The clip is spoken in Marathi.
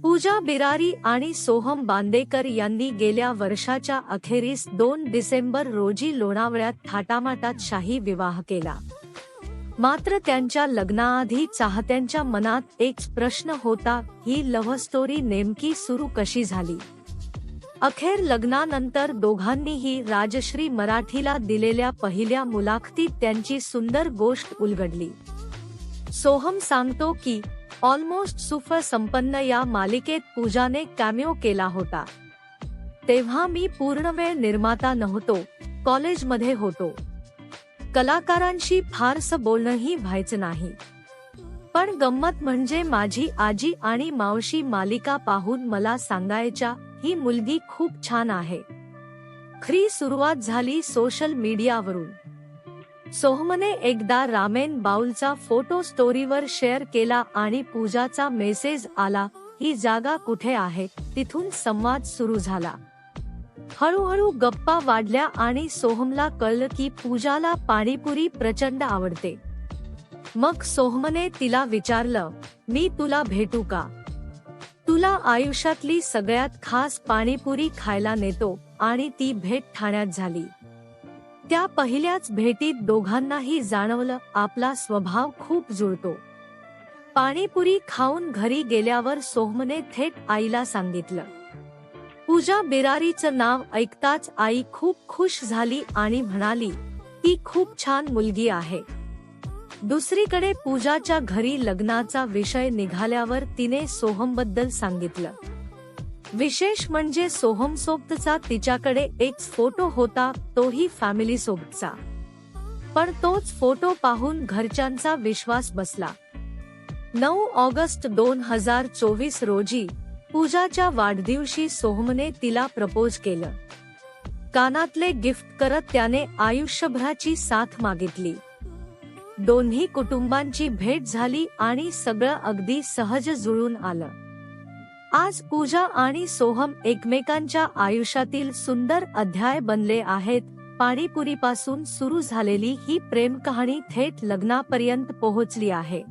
पूजा बिरारी आणि सोहम बांदेकर यांनी गेल्या वर्षाच्या अखेरीस 2 डिसेंबर रोजी लोणावळ्यात थाटामाटात शाही विवाह केला. मात्र त्यांच्या लग्नाआधी चाहत्यांच्या मनात एक प्रश्न होता, ही लव्ह स्टोरी नेमकी सुरू कशी झाली. अखेर लग्नानंतर दोघांनीही राजश्री मराठीला दिलेल्या पहिल्या मुलाखतीत त्यांची सुंदर गोष्ट उलगडली. सोहम सांगतो की ऑलमोस्ट सुपर संपन्न या मालिकेत पूजाने कॅमिओ केला होता. तेव्हा मी पूर्णवेळ निर्माता नव्हतो, कॉलेजमध्ये होतो. कलाकारांशी फारसं बोलणंही व्हायचं नाही. पण गंमत म्हणजे माझी आजी आणि मावशी मालिका पाहून मला सांगायच्या, ही मुलगी खूप छान आहे. खरी सुरुवात झाली सोशल मीडियावरून. सोहमने एकदा रामेन बाउलचा फोटो स्टोरीवर शेअर केला आणि पूजाचा मेसेज आला, ही जागा कुठे आहे. तिथून संवाद सुरू झाला. हळूहळू गप्पा वाढल्या आणि सोहमला कळलं की पूजाला पाणीपुरी प्रचंड आवडते. मग सोहमने तिला विचारलं, मी तुला भेटू का. तुला आयुष्यातली सगळ्यात खास पाणीपुरी खायला नेतो. आणि ती भेट ठाण्यात झाली. त्या पहिल्याच भेटीत दोघांनाही जाणवलं, आपला स्वभाव खूप जुळतो. पाणीपुरी खाऊन घरी गेल्यावर सोहमने थेट आईला सांगितलं. पूजा बिरारीचं नाव ऐकताच आई खूप खुश झाली आणि म्हणाली, ती खूप छान मुलगी आहे. दुसरीकडे पूजाच्या घरी लग्नाचा विषय निघाल्यावर तिने सोहमबद्दल सांगितलं. विशेष म्हणजे सोहमसोबतचा तिच्याकडे एक फोटो होता, तोही फॅमिली सोबतचा. पण तोच फोटो पाहून घरच्यांचा विश्वास बसला. 9 ऑगस्ट 2024 रोजी पूजाच्या वाढदिवशी सोहमने तिला प्रपोज केलं. कानातले गिफ्ट करत त्याने आयुष्यभराची साथ मागितली. दोन्ही कुटुंबांची भेट झाली आणि सगळं अगदी सहज जुळून आलं. आज पूजा आणि सोहम एकमेकांच्या आयुष्यातील सुंदर अध्याय बनले आहेत. पाणीपुरीपासून सुरू झालेली ही प्रेम कहाणी थेट लग्नापर्यंत पोहोचली आहे.